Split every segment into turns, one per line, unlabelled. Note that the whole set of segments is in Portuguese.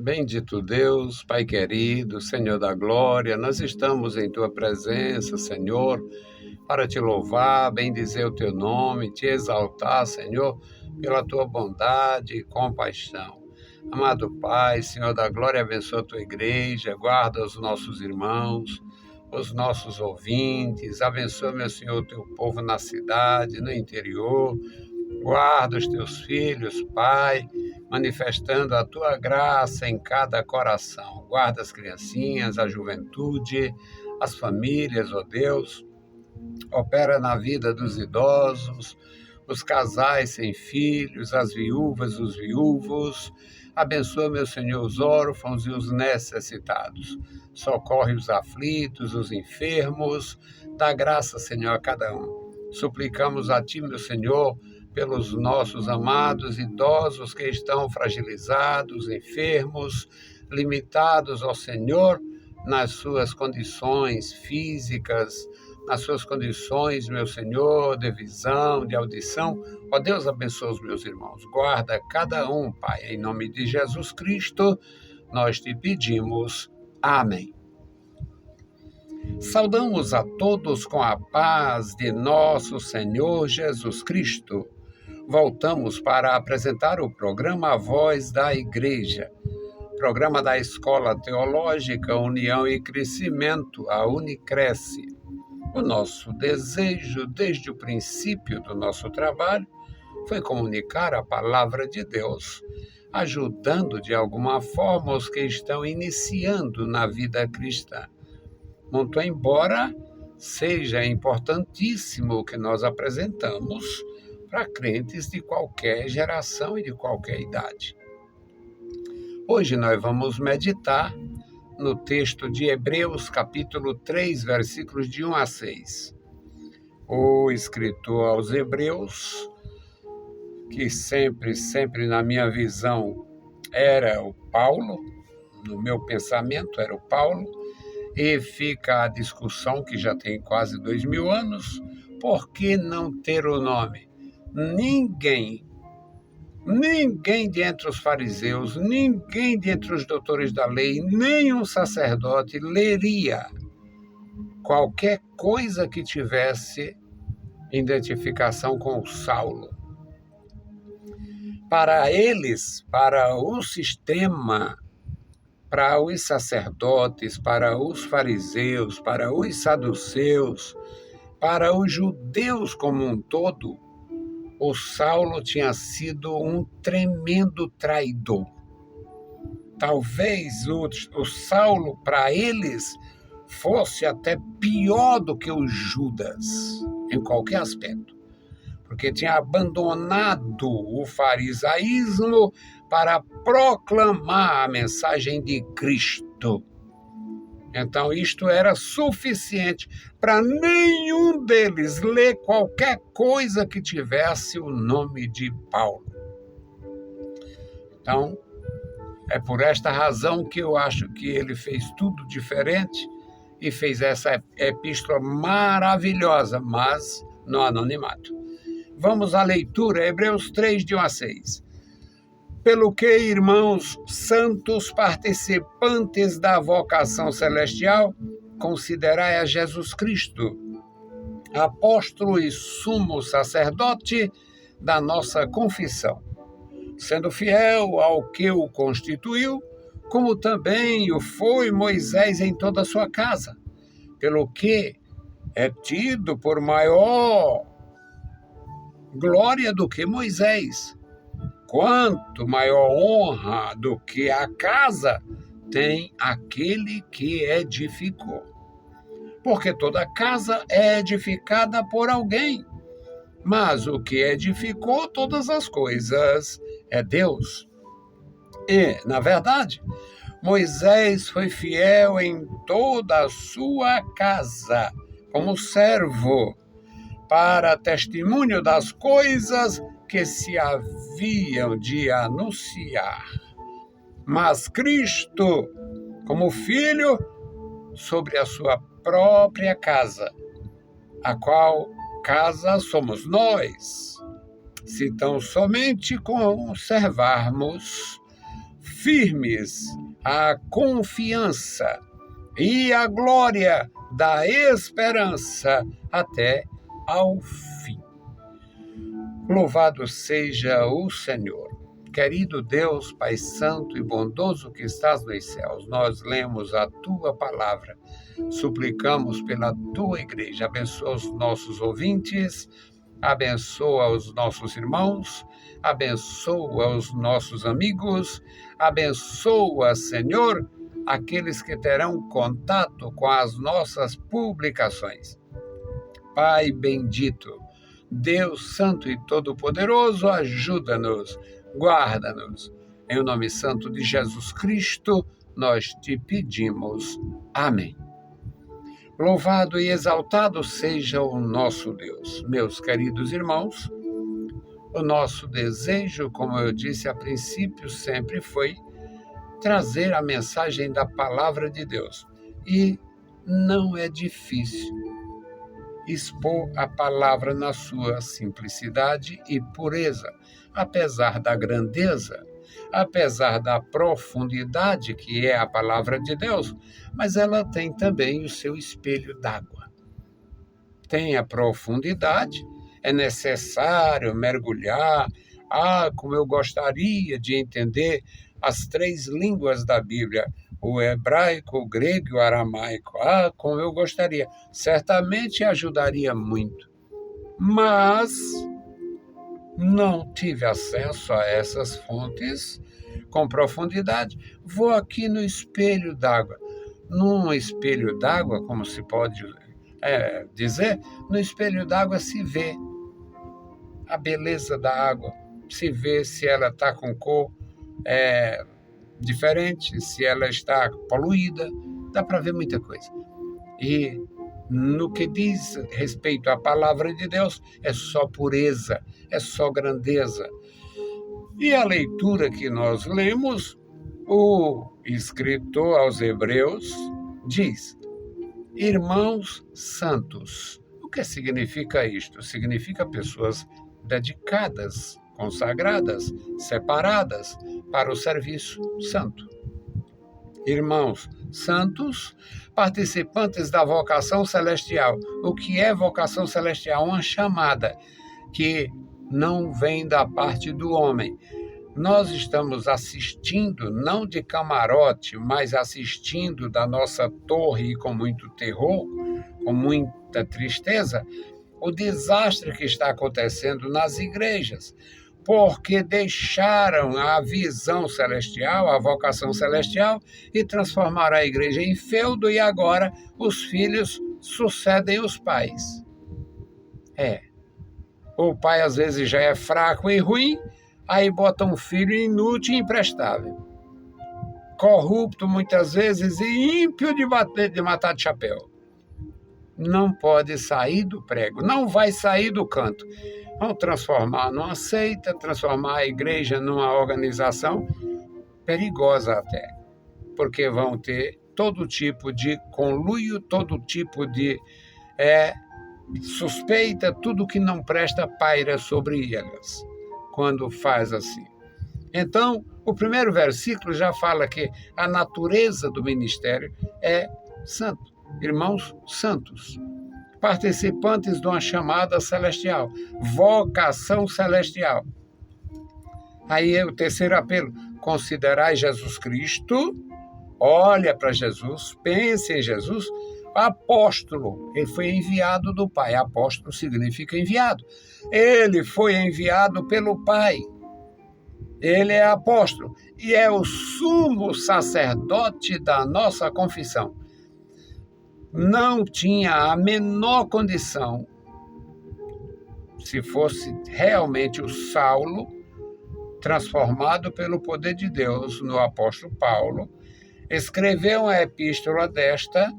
Bendito Deus, Pai querido, Senhor da glória, nós estamos em Tua presença, Senhor, para Te louvar, bendizer o Teu nome, Te exaltar, Senhor, pela Tua bondade e compaixão. Amado Pai, Senhor da glória, abençoa a Tua igreja, guarda os nossos irmãos, os nossos ouvintes, abençoa, meu Senhor, o Teu povo na cidade, no interior, guarda os Teus filhos, Pai, manifestando a Tua graça em cada coração. Guarda as criancinhas, a juventude, as famílias, ó Deus. Opera na vida dos idosos, os casais sem filhos, as viúvas, os viúvos. Abençoa, meu Senhor, os órfãos e os necessitados. Socorre os aflitos, os enfermos. Dá graça, Senhor, a cada um. Suplicamos a Ti, meu Senhor, pelos nossos amados idosos que estão fragilizados, enfermos, limitados ao Senhor nas suas condições físicas, nas suas condições, meu Senhor, de visão, de audição. Ó Deus, abençoa os meus irmãos. Guarda cada um, Pai. Em nome de Jesus Cristo, nós te pedimos. Amém. Saudamos a todos com a paz de nosso Senhor Jesus Cristo. Voltamos para apresentar o programa A Voz da Igreja, programa da Escola Teológica União e Crescimento, a Unicresce. O nosso desejo, desde o princípio do nosso trabalho, foi comunicar a palavra de Deus, ajudando de alguma forma os que estão iniciando na vida cristã. Muito embora seja importantíssimo o que nós apresentamos para crentes de qualquer geração e de qualquer idade. Hoje nós vamos meditar no texto de Hebreus, capítulo 3, versículos de 1 a 6. O escritor aos Hebreus, que sempre na minha visão era o Paulo, no meu pensamento era o Paulo, e fica a discussão que já tem quase 2000 anos, por que não ter o nome? Ninguém dentre os fariseus, ninguém dentre os doutores da lei, nem um sacerdote leria qualquer coisa que tivesse identificação com o Saulo. Para eles, para o sistema, para os sacerdotes, para os fariseus, para os saduceus, para os judeus como um todo, o Saulo tinha sido um tremendo traidor. Talvez o Saulo, para eles, fosse até pior do que o Judas, em qualquer aspecto, porque tinha abandonado o farisaísmo para proclamar a mensagem de Cristo. Então, isto era suficiente para nenhum deles ler qualquer coisa que tivesse o nome de Paulo. Então, é por esta razão que eu acho que ele fez tudo diferente e fez essa epístola maravilhosa, mas no anonimato. Vamos à leitura, Hebreus 3, de 1 a 6. Pelo que, irmãos santos, participantes da vocação celestial, considerai a Jesus Cristo, apóstolo e sumo sacerdote da nossa confissão, sendo fiel ao que o constituiu, como também o foi Moisés em toda a sua casa, pelo que é tido por maior glória do que Moisés. Quanto maior honra do que a casa tem aquele que edificou. Porque toda casa é edificada por alguém, mas o que edificou todas as coisas é Deus. E, na verdade, Moisés foi fiel em toda a sua casa, como servo, para testemunho das coisas que se haviam de anunciar. Mas Cristo, como filho, sobre a sua própria casa, a qual casa somos nós, se tão somente conservarmos firmes a confiança e a glória da esperança até ao fim. Louvado seja o Senhor. Querido Deus, Pai Santo e bondoso que estás nos céus, nós lemos a Tua palavra, suplicamos pela Tua igreja, abençoa os nossos ouvintes, abençoa os nossos irmãos, abençoa os nossos amigos, abençoa, Senhor, aqueles que terão contato com as nossas publicações. Pai bendito, Deus Santo e Todo-Poderoso, ajuda-nos, guarda-nos. Em o nome santo de Jesus Cristo, nós te pedimos. Amém. Louvado e exaltado seja o nosso Deus. Meus queridos irmãos, o nosso desejo, como eu disse a princípio, sempre foi trazer a mensagem da palavra de Deus. E não é difícil expor a palavra na sua simplicidade e pureza, apesar da grandeza, apesar da profundidade que é a palavra de Deus, mas ela tem também o seu espelho d'água. Tem a profundidade, é necessário mergulhar. Como eu gostaria de entender as 3 línguas da Bíblia, o hebraico, o grego e o aramaico. Como eu gostaria. Certamente ajudaria muito. Mas não tive acesso a essas fontes com profundidade. Vou aqui no espelho d'água. Num espelho d'água, como se pode dizer, no espelho d'água se vê a beleza da água, se vê se ela está com cor diferente, se ela está poluída, dá para ver muita coisa. E no que diz respeito à palavra de Deus, é só pureza, é só grandeza. E a leitura que nós lemos, o escritor aos Hebreus diz: irmãos santos. O que significa isto? Significa pessoas dedicadas, consagradas, separadas para o serviço santo. Irmãos santos, participantes da vocação celestial. O que é vocação celestial? Uma chamada que não vem da parte do homem. Nós estamos assistindo, não de camarote, mas assistindo da nossa torre com muito terror, com muita tristeza, o desastre que está acontecendo nas igrejas, porque deixaram a visão celestial, a vocação celestial, e transformaram a igreja em feudo, e agora os filhos sucedem os pais. O pai às vezes já é fraco e ruim, aí bota um filho inútil e imprestável, corrupto muitas vezes e ímpio de matar de chapéu. Não pode sair do prego, não vai sair do canto. Vão transformar numa seita, transformar a igreja numa organização perigosa até, porque vão ter todo tipo de conluio, todo tipo de suspeita, tudo que não presta paira sobre elas, quando faz assim. Então, o primeiro versículo já fala que a natureza do ministério é santo. Irmãos santos, participantes de uma chamada celestial, vocação celestial. Aí é o terceiro apelo: considerai Jesus Cristo, olha para Jesus, pense em Jesus. Apóstolo, ele foi enviado do Pai. Apóstolo significa enviado. Ele foi enviado pelo Pai. Ele é apóstolo e é o sumo sacerdote da nossa confissão. Não tinha a menor condição, se fosse realmente o Saulo, transformado pelo poder de Deus no apóstolo Paulo, escrever uma epístola desta,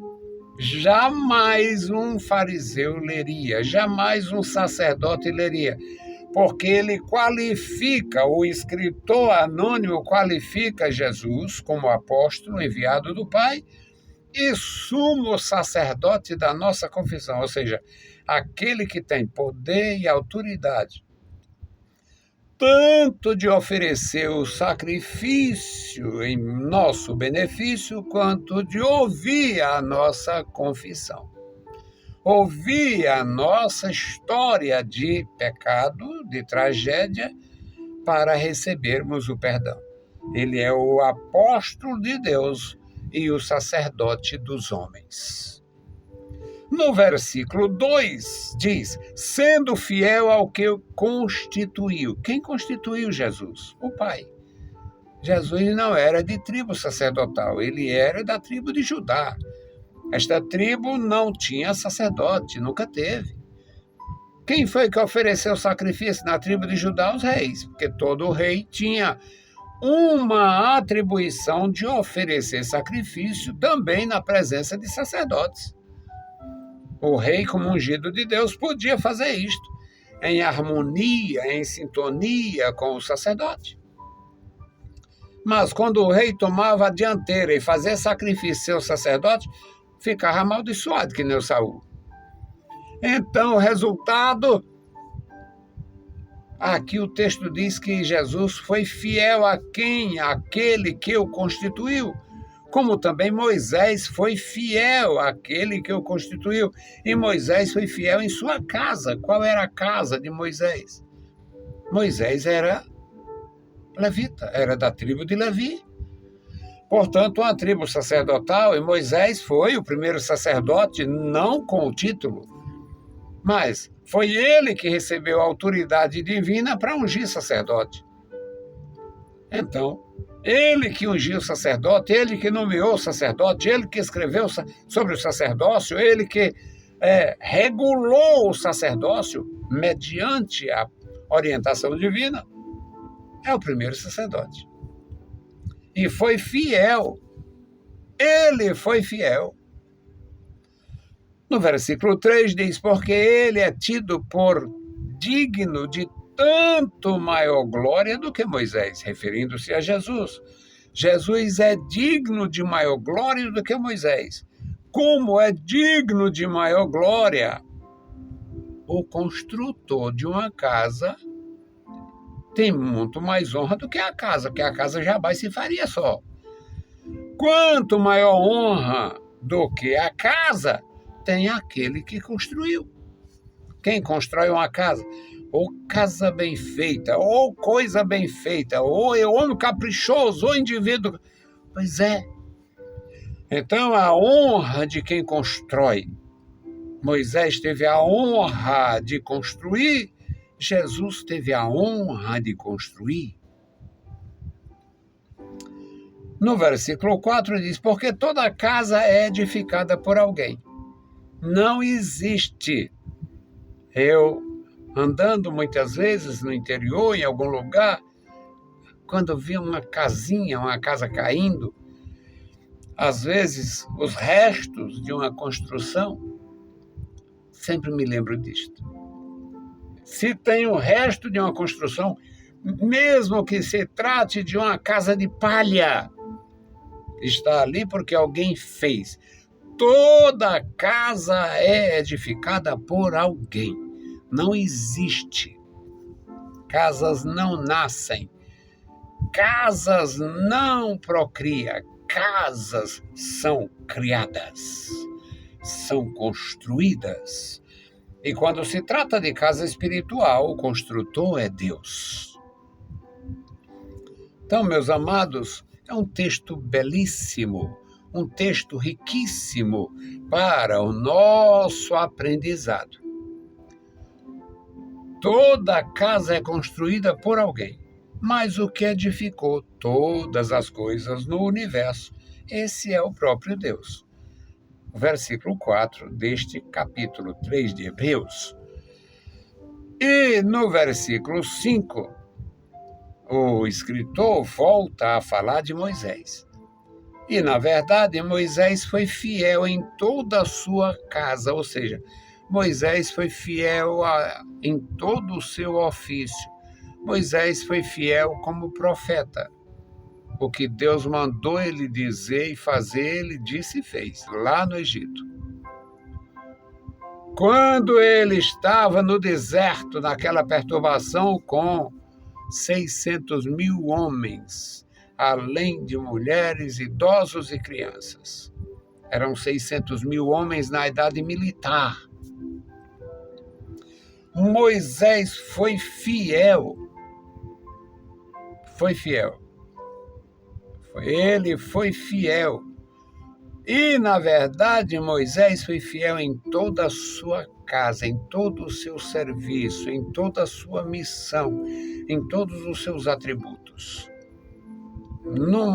jamais um fariseu leria, jamais um sacerdote leria, porque ele qualifica, o escritor anônimo qualifica Jesus como apóstolo enviado do Pai e sumo sacerdote da nossa confissão, ou seja, aquele que tem poder e autoridade tanto de oferecer o sacrifício em nosso benefício, quanto de ouvir a nossa confissão. Ouvir a nossa história de pecado, de tragédia, para recebermos o perdão. Ele é o apóstolo de Deus e o sacerdote dos homens. No versículo 2 diz, sendo fiel ao que constituiu. Quem constituiu Jesus? O Pai. Jesus não era de tribo sacerdotal, ele era da tribo de Judá. Esta tribo não tinha sacerdote, nunca teve. Quem foi que ofereceu sacrifício na tribo de Judá? Os reis, porque todo rei tinha uma atribuição de oferecer sacrifício também na presença de sacerdotes. O rei, como ungido de Deus, podia fazer isto em harmonia, em sintonia com o sacerdote. Mas quando o rei tomava a dianteira e fazia sacrifício seu sacerdote, ficava amaldiçoado, que nem o Saul. Então, o resultado, aqui o texto diz que Jesus foi fiel a quem? Aquele que o constituiu. Como também Moisés foi fiel àquele que o constituiu. E Moisés foi fiel em sua casa. Qual era a casa de Moisés? Moisés era levita, era da tribo de Levi. Portanto, uma tribo sacerdotal, e Moisés foi o primeiro sacerdote, não com o título, mas foi ele que recebeu a autoridade divina para ungir sacerdote. Então, ele que ungiu o sacerdote, ele que nomeou o sacerdote, ele que escreveu sobre o sacerdócio, ele que regulou o sacerdócio mediante a orientação divina, é o primeiro sacerdote. E foi fiel. Ele foi fiel. No versículo 3 diz, porque ele é tido por digno de tanto maior glória do que Moisés, referindo-se a Jesus. Jesus é digno de maior glória do que Moisés. Como é digno de maior glória o construtor de uma casa, tem muito mais honra do que a casa, porque a casa jamais se faria só. Quanto maior honra do que a casa, tem aquele que construiu. Quem constrói uma casa? Ou casa bem feita, ou coisa bem feita, ou homem caprichoso, ou indivíduo. Pois é. Então, a honra de quem constrói. Moisés teve a honra de construir, Jesus teve a honra de construir. No versículo 4 diz, porque toda casa é edificada por alguém. Não existe. Eu, andando muitas vezes no interior, em algum lugar, quando vi uma casinha, uma casa caindo, às vezes os restos de uma construção, sempre me lembro disto. Se tem o resto de uma construção, mesmo que se trate de uma casa de palha, está ali porque alguém fez. Toda casa é edificada por alguém. Não existe. Casas não nascem. Casas não procriam. Casas são criadas. São construídas. E quando se trata de casa espiritual, o construtor é Deus. Então, meus amados, é um texto belíssimo, um texto riquíssimo para o nosso aprendizado. Toda casa é construída por alguém, mas o que edificou todas as coisas no universo, esse é o próprio Deus. Versículo 4 deste capítulo 3 de Hebreus. E no versículo 5, o escritor volta a falar de Moisés. E, na verdade, Moisés foi fiel em toda a sua casa, ou seja, Moisés foi fiel em todo o seu ofício. Moisés foi fiel como profeta. O que Deus mandou ele dizer e fazer, ele disse e fez, lá no Egito. Quando ele estava no deserto, naquela perturbação com 600.000 homens, além de mulheres, idosos e crianças. Eram 600.000 homens na idade militar. Moisés foi fiel. Ele foi fiel. E, na verdade, Moisés foi fiel em toda a sua casa, em todo o seu serviço, em toda a sua missão, em todos os seus atributos. Num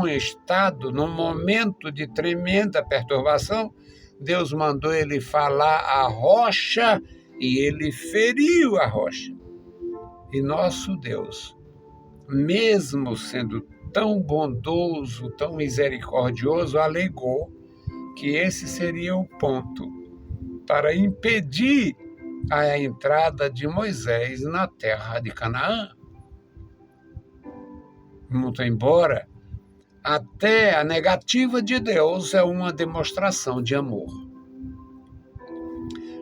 momento de tremenda perturbação, Deus mandou ele falar à rocha e ele feriu a rocha. E nosso Deus, mesmo sendo tão bondoso, tão misericordioso, alegou que esse seria o ponto para impedir a entrada de Moisés na terra de Canaã. Muito embora, até a negativa de Deus é uma demonstração de amor.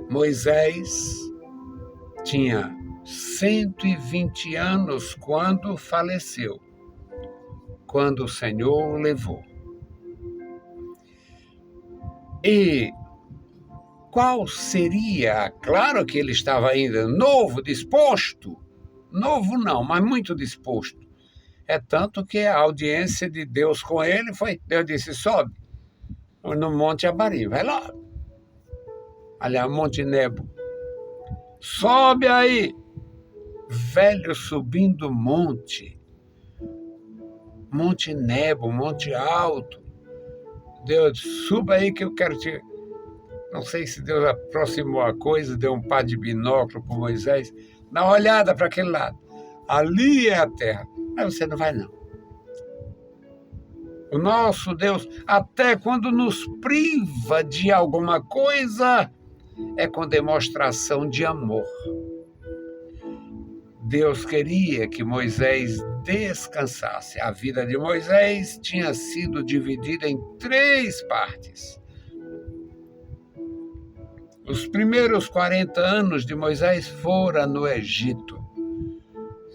Moisés tinha 120 anos quando faleceu, quando o Senhor o levou. E qual seria? Claro que ele estava ainda novo, disposto. Novo não, mas muito disposto. É tanto que a audiência de Deus com ele foi... Deus disse, sobe no Monte Abarim, vai lá. Aliás, Monte Nebo. Sobe aí. Velho subindo monte. Monte Nebo, monte alto. Deus, suba aí que eu quero te... Não sei se Deus aproximou a coisa, deu um par de binóculo para Moisés. Dá uma olhada para aquele lado. Ali é a terra. Mas você não vai, não. O nosso Deus, até quando nos priva de alguma coisa, é com demonstração de amor. Deus queria que Moisés descansasse. A vida de Moisés tinha sido dividida em 3 partes. Os primeiros 40 anos de Moisés foram no Egito.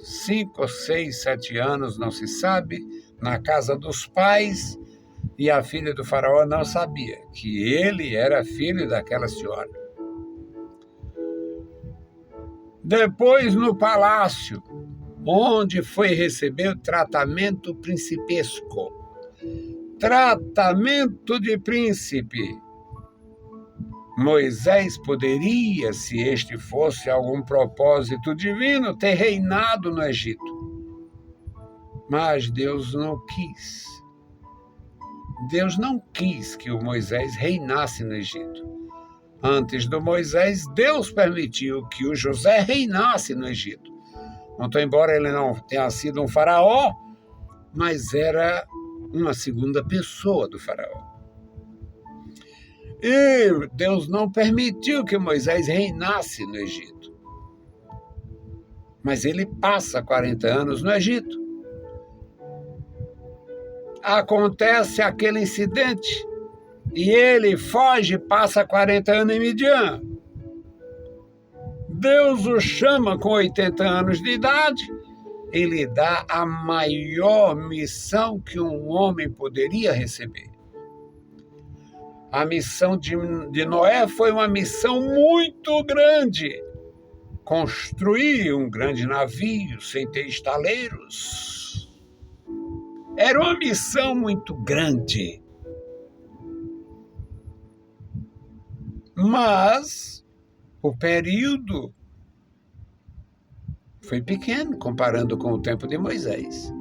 5, 6, 7 anos, não se sabe, na casa dos pais, e a filha do faraó não sabia que ele era filho daquela senhora. Depois no palácio, onde foi receber o tratamento principesco. Tratamento de príncipe. Moisés poderia, se este fosse algum propósito divino, ter reinado no Egito. Mas Deus não quis. Deus não quis que o Moisés reinasse no Egito. Antes do Moisés, Deus permitiu que o José reinasse no Egito. Muito embora ele não tenha sido um faraó, mas era uma segunda pessoa do faraó. E Deus não permitiu que Moisés reinasse no Egito. Mas ele passa 40 anos no Egito. Acontece aquele incidente e ele foge, passa 40 anos em Midian. Deus o chama com 80 anos de idade e lhe dá a maior missão que um homem poderia receber. A missão de Noé foi uma missão muito grande. Construir um grande navio sem ter estaleiros. Era uma missão muito grande. Mas o período foi pequeno comparando com o tempo de Moisés.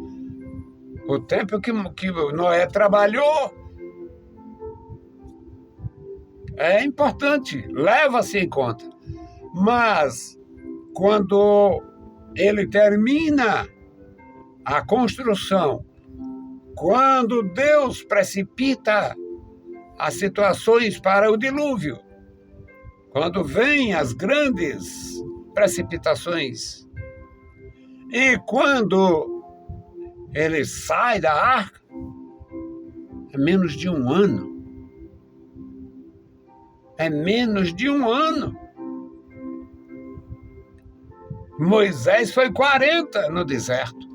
O tempo que Noé trabalhou é importante, leva-se em conta. Mas, quando ele termina a construção, quando Deus precipita as situações para o dilúvio, quando vêm as grandes precipitações, e quando ele sai da arca, é menos de um ano. É menos de um ano. Moisés foi 40 no deserto.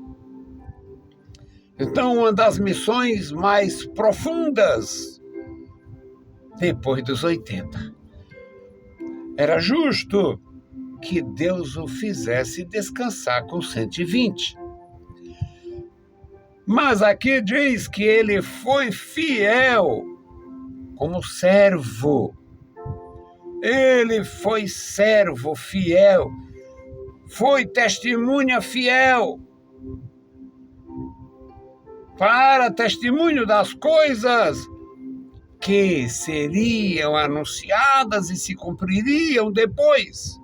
Então, uma das missões mais profundas, depois dos 80. Era justo que Deus o fizesse descansar com 120. Mas aqui diz que ele foi fiel como servo. Ele foi servo fiel. Foi testemunha fiel. Para testemunho das coisas que seriam anunciadas e se cumpririam depois.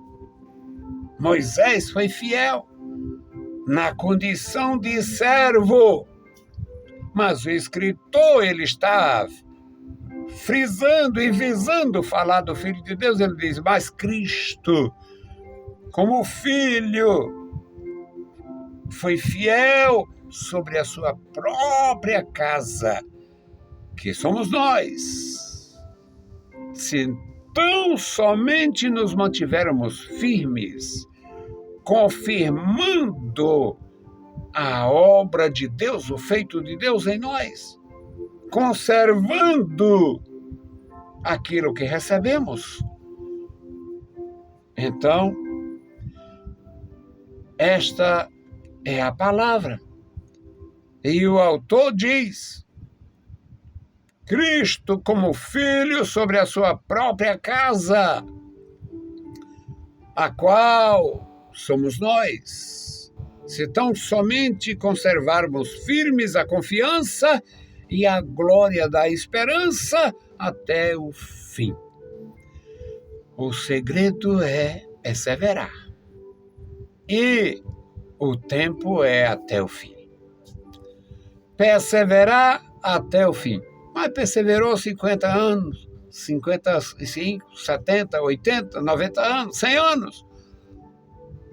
Moisés foi fiel na condição de servo, mas o escritor, ele está frisando e visando falar do Filho de Deus. Ele diz, mas Cristo, como Filho, foi fiel sobre a sua própria casa, que somos nós. Se tão somente nos mantivermos firmes, confirmando a obra de Deus, o feito de Deus em nós, conservando aquilo que recebemos. Então, esta é a palavra. E o autor diz, Cristo como Filho sobre a sua própria casa, a qual somos nós, se tão somente conservarmos firmes a confiança e a glória da esperança até o fim. O segredo é perseverar. E o tempo é até o fim. Perseverar até o fim. Mas perseverou 50 anos, 55, 70, 80, 90 anos, 100 anos.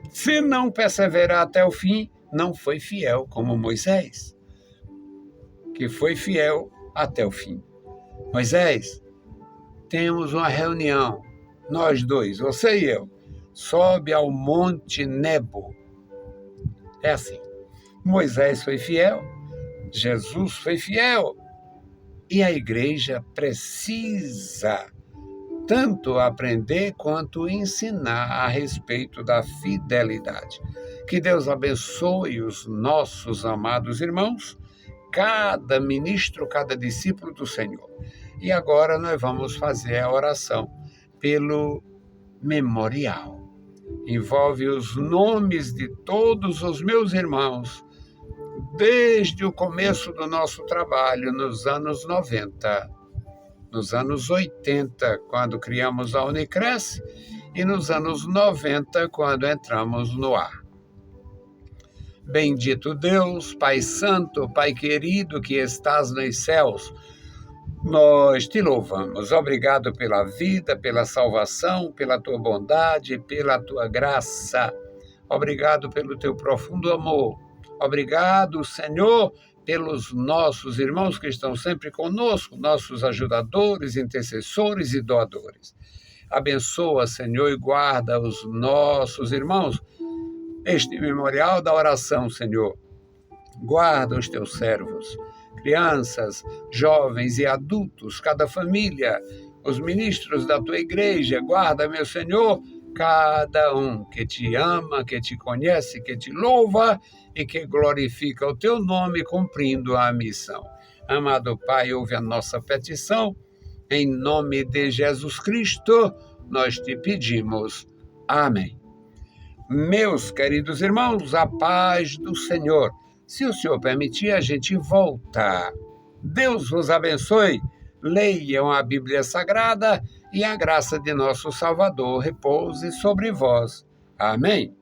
Se não perseverar até o fim, não foi fiel como Moisés, que foi fiel até o fim. Moisés, temos uma reunião, nós dois, você e eu, sobe ao Monte Nebo. É assim, Moisés foi fiel, Jesus foi fiel, e a igreja precisa tanto aprender quanto ensinar a respeito da fidelidade. Que Deus abençoe os nossos amados irmãos, cada ministro, cada discípulo do Senhor. E agora nós vamos fazer a oração pelo memorial. Envolve os nomes de todos os meus irmãos, desde o começo do nosso trabalho, nos anos 90, nos anos 80, quando criamos a Unicresce, e nos anos 90, quando entramos no ar. Bendito Deus, Pai Santo, Pai querido que estás nos céus, nós te louvamos. Obrigado pela vida, pela salvação, pela tua bondade, pela tua graça. Obrigado pelo teu profundo amor. Obrigado, Senhor, pelos nossos irmãos que estão sempre conosco, nossos ajudadores, intercessores e doadores. Abençoa, Senhor, e guarda os nossos irmãos. Este memorial da oração, Senhor, guarda os teus servos, crianças, jovens e adultos, cada família, os ministros da tua igreja, guarda, meu Senhor, cada um que te ama, que te conhece, que te louva e que glorifica o teu nome cumprindo a missão. Amado Pai, ouve a nossa petição, em nome de Jesus Cristo, nós te pedimos. Amém. Meus queridos irmãos, a paz do Senhor. Se o Senhor permitir, a gente volta. Deus vos abençoe. Leiam a Bíblia Sagrada e a graça de nosso Salvador repouse sobre vós. Amém.